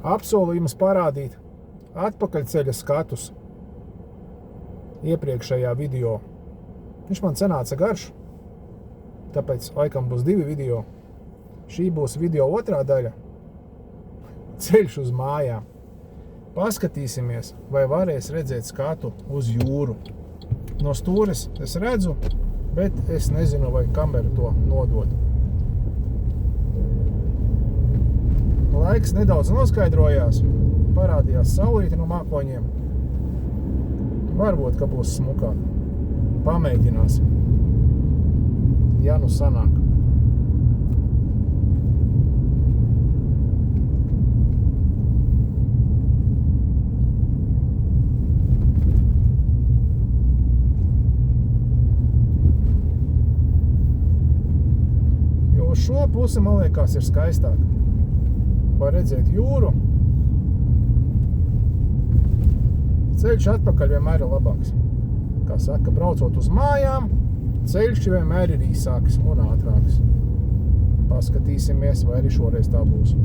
apsolījums parādīt atpakaļceļa skatus iepriekšējā video. Viņš man sanāca garš, tāpēc laikam būs 2 video. Šī būs video otrā daļa. Ceļš uz mājām. Paskatīsimies, vai varēs redzēt skatu uz jūru. No stūres es redzu, bet es nezinu, vai kamera to nodod. Laiks nedaudz noskaidrojās, parādījās saulīte no mākoņiem. Varbūt, ka būs smukāk. Pamēģināsim. Ja nu sanāk. Jo uz šo pusi, man liekas, ir skaistāk. Var redzēt jūru. Ceļš atpakaļ vienmēr ir labāks. Kā saka, braucot uz mājām, ceļš vienmēr ir īsāks un ātrāks. Paskatīsimies, vai arī šoreiz tā būs.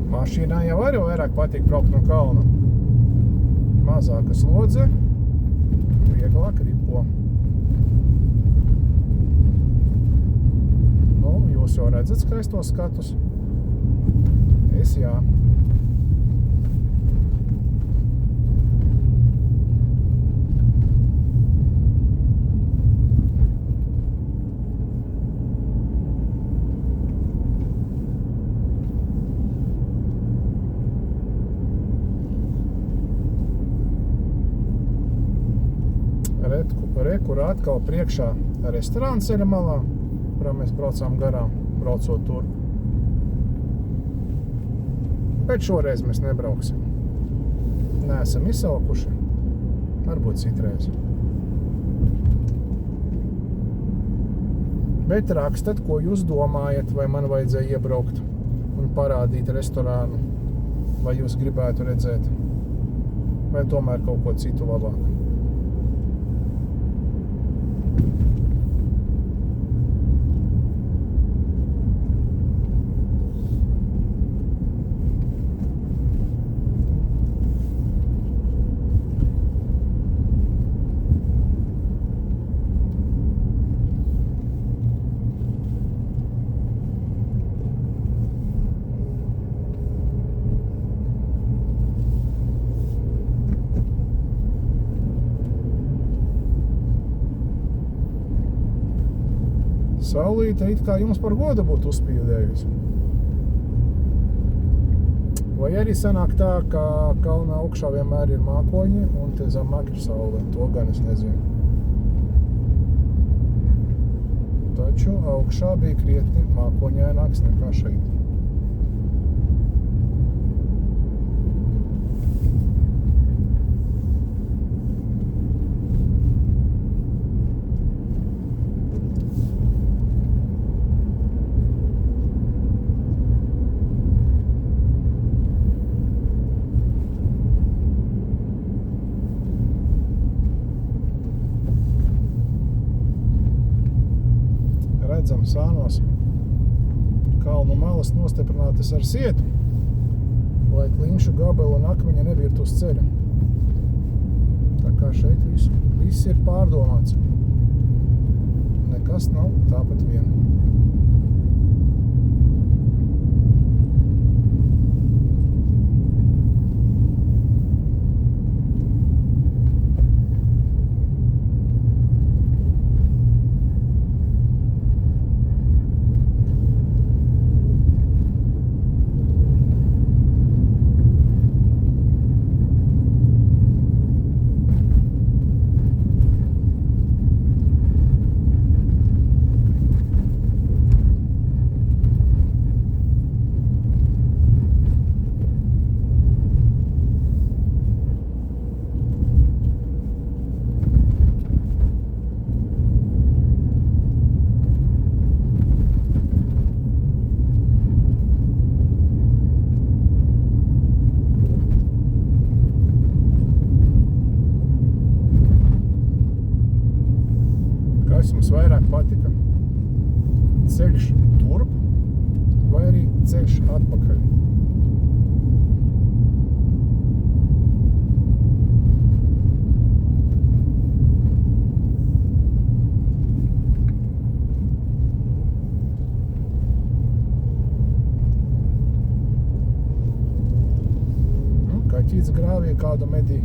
Mašīnā jau arī vairāk patīk braukt no kalna. Mazāka slodze, vieglāk ripo. Nu, jūs jau redzat skaistos skatus? Es jā. Kur atkal priekšā restorāns ceļa malā, kurā mēs braucām garām, braucot tur. Bet šoreiz mēs nebrauksim. Neesam izsalkuši. Varbūt citreiz. Bet rakstat, ko jūs domājat, vai man vajadzēja iebraukt un parādīt restorānu, vai jūs gribētu redzēt, vai tomēr kaut ko citu labāku. Saulīte it kā jums par godu būtu uzspīdējusi. Vai arī sanāk tā, ka kalna augšā vienmēr ir mākoņi un te zemāk ir saule. To gan es nezinu. Taču augšā bija krietni mākoņaināks nekā šeit. Redzam sānos kalnu malas nostiprinātas ar sietu, lai klinšu gabeli un akmeņi nebirtu uz ceļa. Tā kā šeit viss ir pārdomāts. Nekas nav tāpat vien. ceļš turp vai arī ceļš atpakaļ. Kaķīts grāvī kādu medī.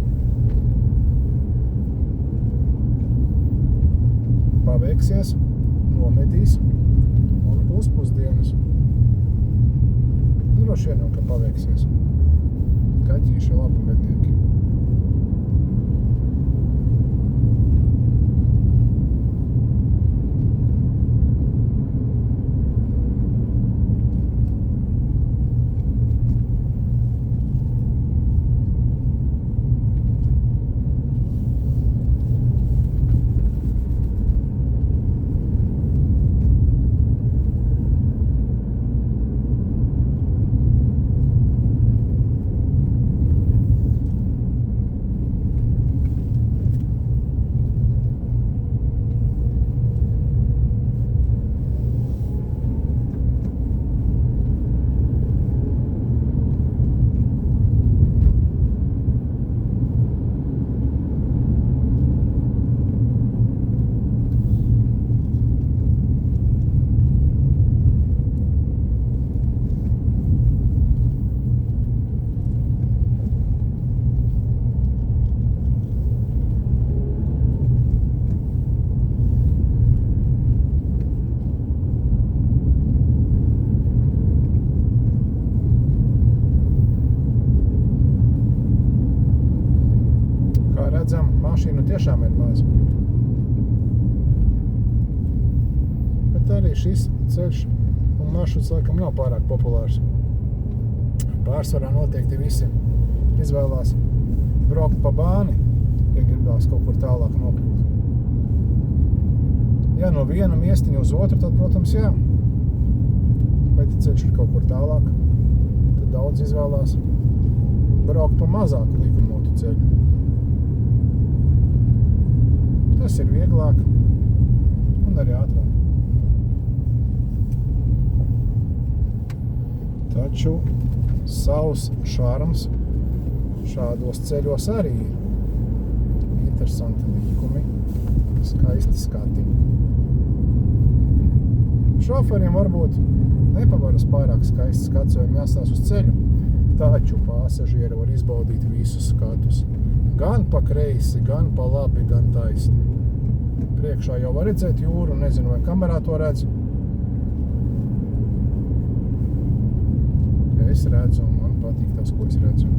Paveiksies, nomedīs un būs pusdienas. Droši vien, ka paveiksies. Kaķīši labi mednieki. Redzam, mašīnu tiešām ir maz. Bet arī šis ceļš un maršruts laikam nav pārāk populārs. Pārsvarā noteikti visi izvēlās braukt pa bāni, ja gribās kaut kur tālāk nokļūt. Ja no viena miestiņa uz otru, tad, protams, jā. Bet ja ceļš ir kaut kur tālāk, tad daudz izvēlās braukt pa mazāku līkumotu ceļu. Tas ir vieglāk un arī ātrāk. Taču savs šarms šādos ceļos arī ir. Interesanti līkumi, skaisti skati. Šoferiem varbūt nepavaras pārāk skaisti skats, jo jāstās uz ceļu, taču pasažieri var izbaudīt visus skatus. Gan pa kreisi, gan pa labi, gan taisni. Priekšā jau var redzēt jūru, nezinu, vai kamerā to redz. Es redzu, un man patīk tas, ko es redzu.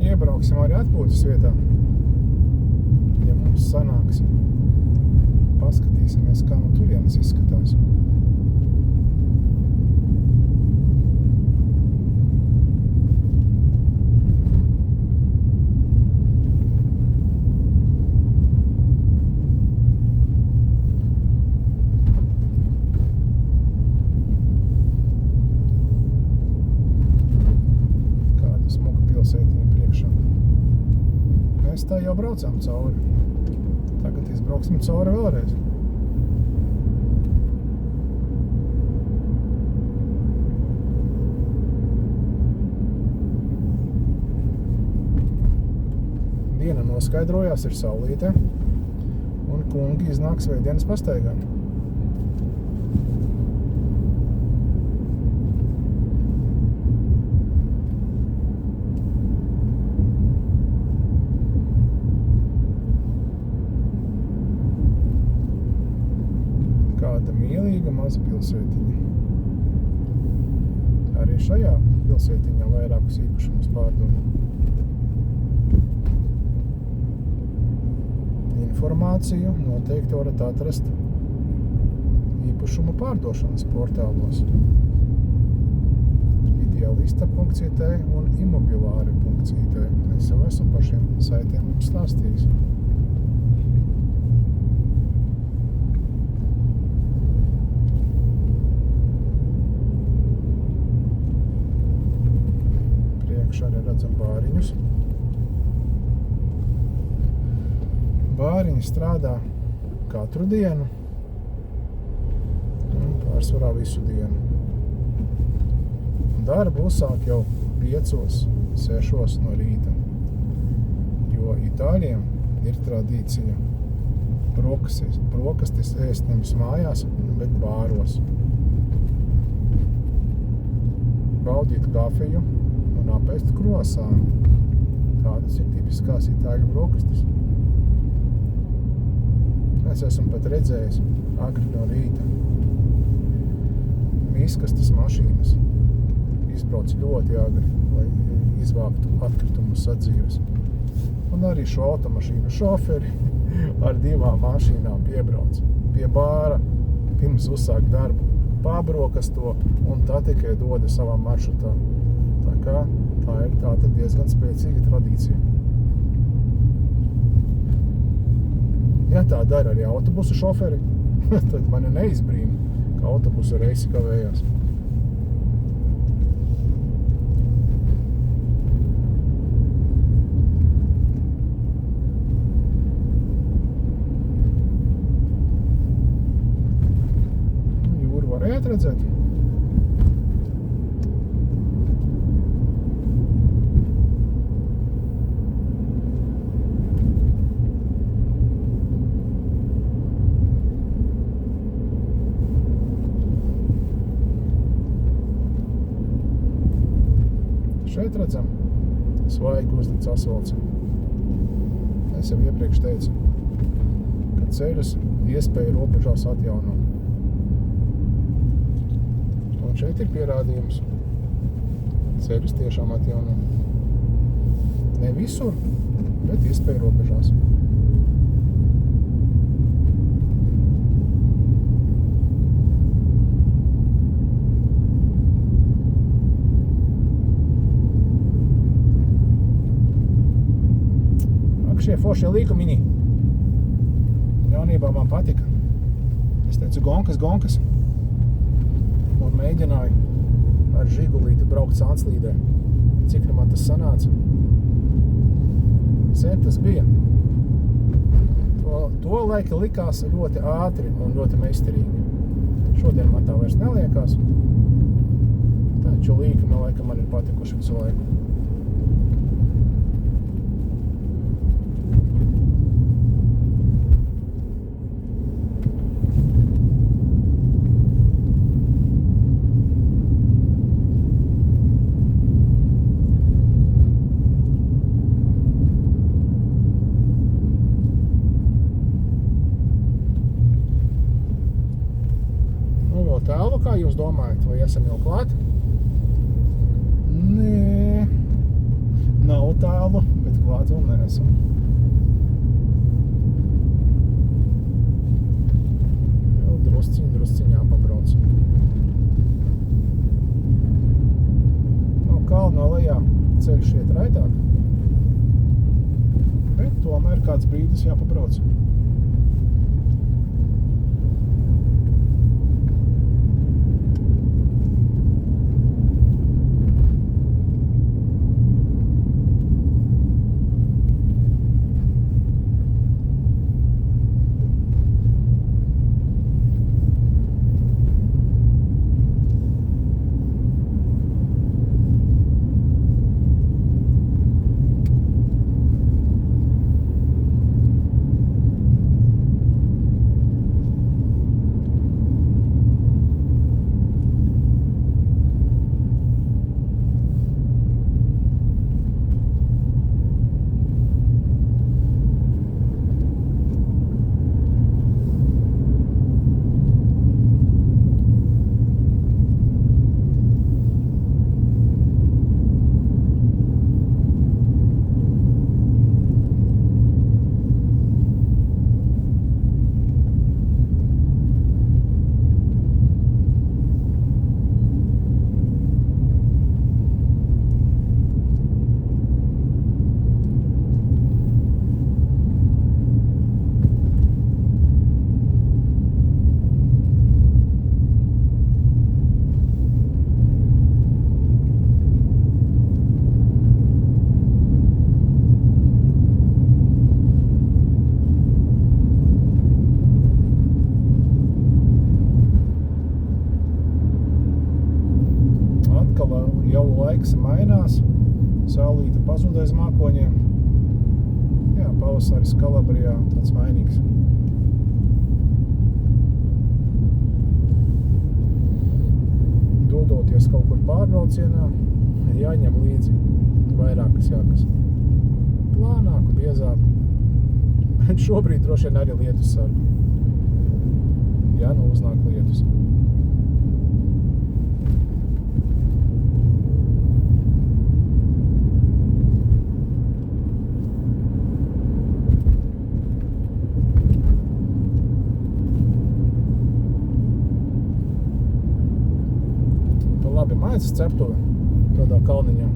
Iebrauksim arī atpūtas vietā, ja mums sanāks. Paskatīsimies, kā no turienes izskatās. Kāda smuka pilsētiņa priekšā. Mēs tā jau braucām cauri. Tagad izbrauksim cauri vēlreiz. Diena noskaidrojās, ir saulīte, un kungi iznāk svētdienas pastaigā. maza pilsētiņa. Arī šajā pilsētiņā vairākus īpašumus pārdod. Informāciju noteikti varat atrast īpašumu pārdošanas portālos. Idealista.ct un imobilāri.ct. Es jau esmu par šiem saitiem jums stāstījis. Priekšā arī redzam bāriņus. Bāriņi strādā katru dienu un pārsvarā visu dienu. Darbu uzsāk jau 5-6 no rīta, jo itāļiem ir tradīcija brokastis ēst nevis mājās, bet bāros. Baudīt kafiju un apēst krosānu. Tādas ir tipiskās itāļu brokastis. Es esmu pat redzējis agri no rīta miskastas mašīnas. Izbrauc ļoti agri, lai izvāktu atkritumus sadzīves. Un arī šo automašīnu šoferi ar 2 mašīnām piebrauc pie bāra, pirms uzsāk darbu, pabrokas to un tā tikai doda savām maršrutām. Tā kā tā ir tāda diezgan spēcīga tradīcija. Ja tā dara arī autobusu šoferi, tad mani neizbrīna, ka autobusu reisi kavējās. Jūru varējāt redzēt? Šeit redzam svaigu uzlikts asfalts. Es jau iepriekš teicu, ka ceļus iespēja robežās atjaunot. Un šeit ir pierādījums. Ceļus tiešām atjaunot. Ne visur, bet iespēja robežās. Šie foršie līkumiņi. Jaunībā man patika. Es teicu gonkas. Un mēģināju ar žigulīti braukt Sānslīdē. Cik nu man tas sanāca? Sen tas bija. To laika likās ļoti ātri un ļoti meistarīgi. Šodien man tā vairs neliekās. Taču līkumi laikam man ir patikuši visu laiku. Tālu, kā jūs domājat, vai esam jau klāt? Nē, nav tālu, bet klāt vēl neesam. Vēl drusciņā pabrauc. No kalna lejā ceļš iet raitāk, bet tomēr kāds brīdis jāpabrauc. atkal jau laiks mainās. Saulīte pazuda aiz mākoņiem. Jā, pavasaris Kalabrijā tāds mainīgs. Dodoties kaut kur pārbraucienā, jāņem līdzi vairākas jakas. Plānāku, biezāku. Bet šobrīd droši vien arī lietus sargu. Ja nu uznāk lietus. Labi, Maicas ceptuve tādā kalniņā.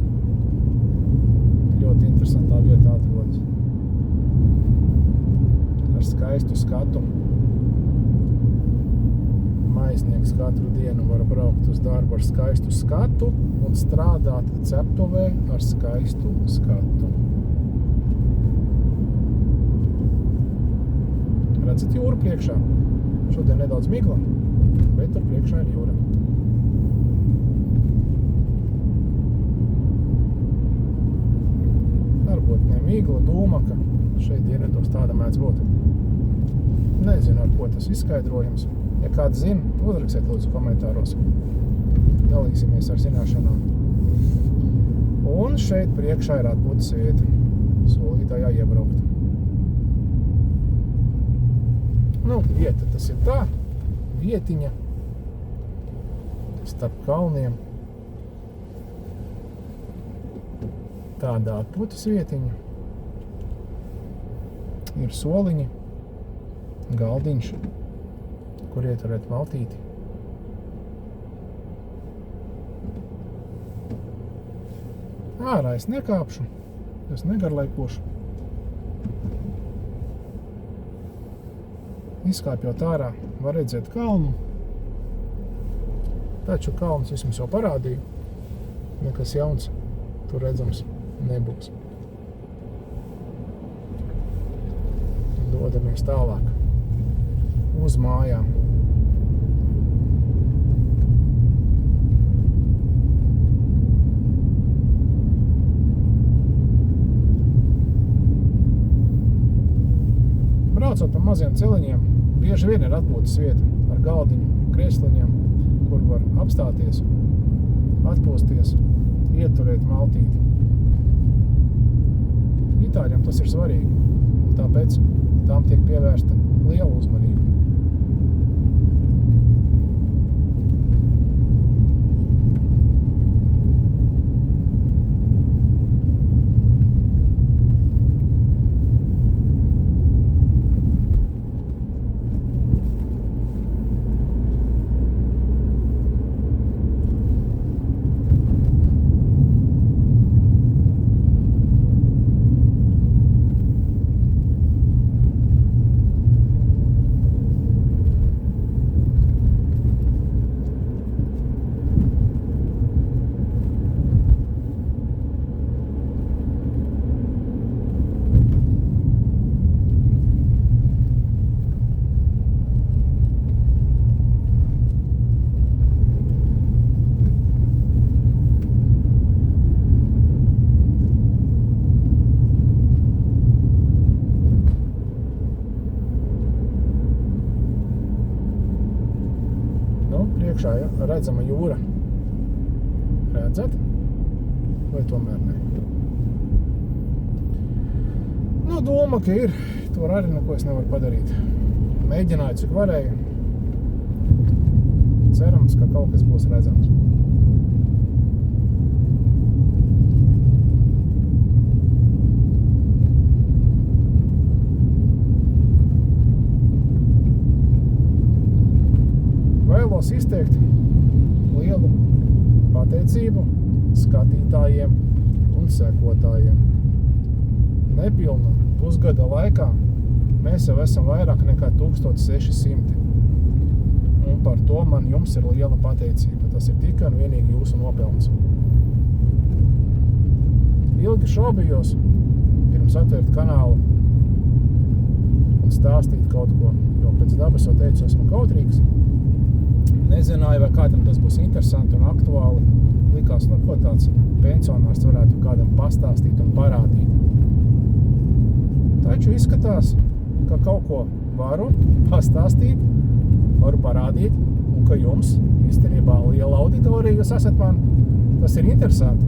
Ļoti interesantā vietā atrodas. Ar skaistu skatu. Maisnieks katru dienu var braukt uz darbu ar skaistu skatu un strādāt ceptuvē ar skaistu skatu. Redzat jūru priekšā? Šodien nedaudz migla, bet tur priekšā ir jūra. Varbūt ne migla, dūmaka. Šeit dienedos tāda mēdz būt. Nezinu, ar ko tas izskaidrojums. Ja kāds zina, uzrakstiet lūdzu komentāros. Dalīsimies ar zināšanām. Un šeit priekšā ir atpūtas vieta. Solītājā iebraukt. Nu, vieta tas ir tā. Vietiņa. Starp kalniem. Tādā atpūtas vietiņa. Ir soliņi, galdiņš, kur ieturēt maltīti. Ārā es nekāpšu, es negarlaikošu. Izkāpjot ārā, var redzēt kalnu. Taču kalns vismaz jau parādīju. Nekas jauns tur redzams nebūs. Dodamies tālāk uz mājām. Braucot pa maziem celiņiem, bieži vien ir atpūtas vieta ar galdiņu, kresliņiem, kur var apstāties, atpūsties, ieturēt maltīti. Itāļiem tas ir svarīgi, un tāpēc tām tiek pievērsta liela uzmanība. Priekšā redzama jūra. Redzat? Vai tomēr ne? Nu, doma, ka ir. Tur arī neko es nevaru padarīt. Mēģināju, cik varēju. Cerams, ka kaut kas būs redzams. Vēlos izteikt lielu pateicību skatītājiem un sekotājiem. Nepilnu pusgada laikā mēs jau esam vairāk nekā 1600. Un par to man jums ir liela pateicība. Tas ir tikai un vienīgi jūsu nopelns. Ilgi šaubījos pirms atvērt kanālu un stāstīt kaut ko, jo pēc dabas jau teicu, esmu kautrīgs. Nezināju, vai kādam tas būs interesanti un aktuāli. likās, nu, ko tāds pensionārs varētu kādam pastāstīt un parādīt. Taču izskatās, ka kaut ko varu pastāstīt, varu parādīt, un ka jums īstenībā liela auditorija, jūs esat man, tas ir interesanti.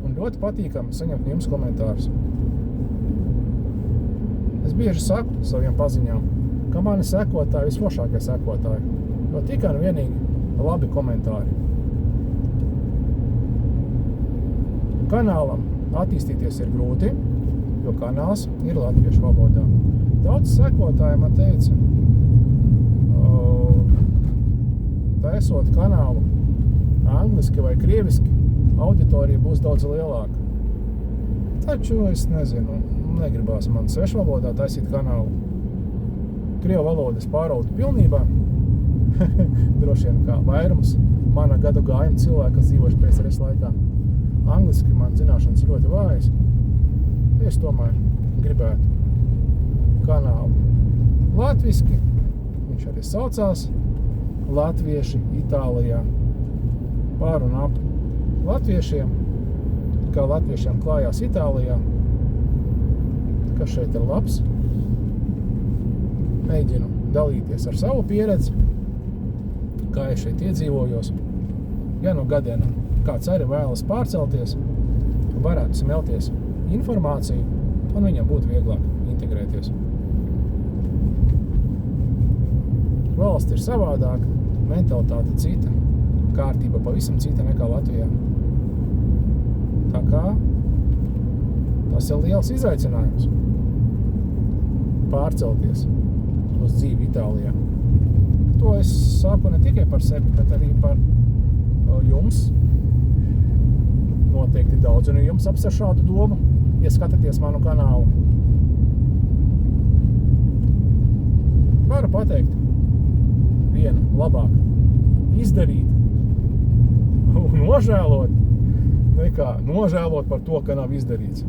Un ļoti patīkami saņemt jums komentārus. Es bieži saku saviem paziņām, ka mani sekotāji visforšākie sekotāji, jo tikai un vienīgi labi komentāri. Kanālam attīstīties ir grūti, jo kanāls ir latviešu valodā. Daudz sekotāji man teica, taisot kanālu angliski vai krieviski, auditorija būs daudz lielāka. Taču es nezinu, negribās man svešvalodā taisīt kanālu. Krievu valodas pāraudu pilnībā, droši vien kā vairums mana gadu gājuma cilvēka, kas dzīvojuši PSRS laikā. Angliski man zināšanas ļoti vājas. Es tomēr gribētu kanālu latviski, viņš arī saucās Latvieši Itālijā, pār un ap latviešiem, kā latviešiem klājās Itālijā, kas šeit ir labs. Mēģinu dalīties ar savu pieredzi, kā es šeit iedzīvojos. Ja nu gadienā kāds arī vēlas pārcelties, varētu smelties informāciju, un viņam būtu vieglāk integrēties. Valsts ir savādāka, mentalitāte cita, kārtība pavisam cita nekā Latvijā. Tā kā tas ir liels izaicinājums pārcelties uz dzīvi Itālijā. To es saku ne tikai par sevi, bet arī par jums. Noteikti daudz no jums apsver šādu domu, ja skatāties manu kanālu. Varu pateikt vienu labāk izdarīt un nožēlot, nekā nožēlot par to, ka nav izdarīts.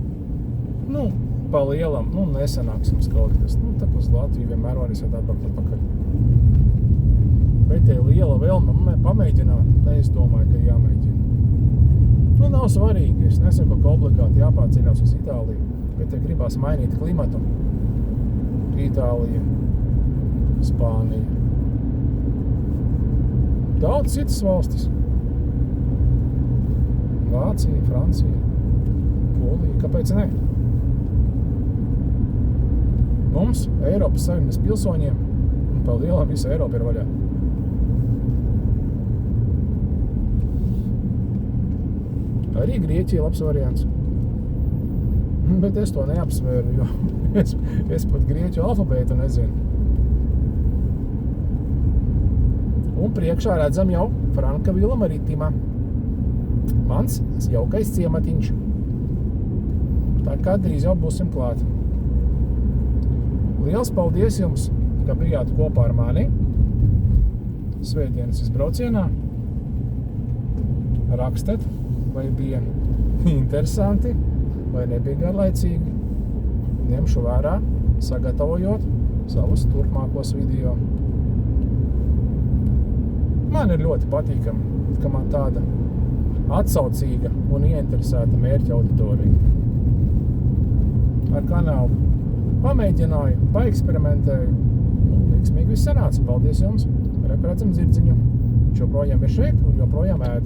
Nu, pa lielam, nesanāks jums kaut kas. Tā uz Latviju vienmēr var esat atpakaļ. Bet te liela vēlme pamēģināt, es domāju, ka jāmēģina. Nav svarīgi, es nesaku, ka obligāti jāpārceļās uz Itāliju, bet te gribās mainīt klimatu. Itālija, Spānija. Daudz citas valstis. Vācija, Francija, Polija, kāpēc ne? Mums, Eiropas Savienības pilsoņiem, un pa lielam visa Eiropa ir vaļā. Arī Grieķija labs variants. Bet es to neapsvēru, jo es pat grieķu alfabētu nezinu. Un priekšā redzam jau Frankavila Maritimā. Mans jaukais ciematiņš. Tā kā drīz jau būsim klāt. Liels paldies jums, ka bijāt kopā ar mani svētdienas izbraucienā. Rakstat, vai bija interesanti, vai nebija garlaicīgi. Ņemšu vērā, sagatavojot savus turpmākos video. Man ir ļoti patīkami, ka man tāda atsaucīga un ieinteresēta mērķa auditorija. Ar kanālu pamēģināju, paeksperimentēju, un veiksmīgi viss sanāca. Paldies jums! Redzam zirdziņu. Viņš joprojām ir šeit un joprojām ēd.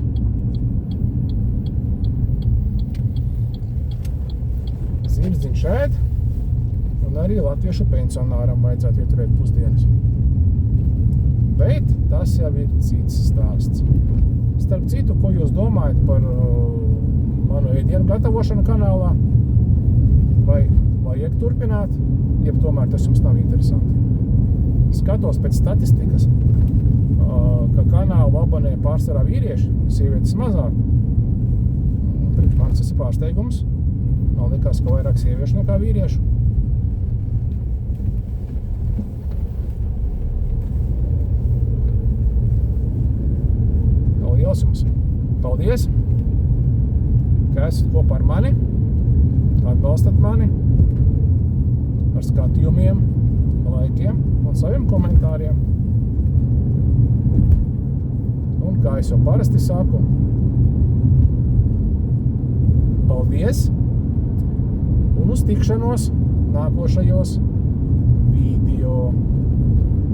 Zirdziņš ēd, un arī latviešu pensionāram vajadzētu ieturēt pusdienas. Bet tas jau ir cits stāsts. Starp citu, ko jūs domājat par manu ēdienu gatavošanu kanālā? Vai vajag turpināt, jeb tomēr tas jums nav interesanti? Skatos pēc statistikas, ka kanālu abonē pārsvarā vīrieši, sievietes mazāk. Priekš manis tas ir pārsteigums. Man likās, ka vairāk sieviešu nekā vīriešu. Liels jums paldies, ka esat kopā ar mani, atbalstat mani ar skatījumiem, laikiem un saviem komentāriem. Un kā es jau parasti saku, Paldies! Un uz tikšanos nākošajos video.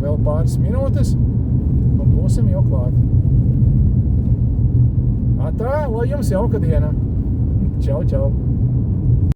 Vēl pāris minūtes un būsim jau klāt. Atā, lai jums jauka diena! Čau, čau!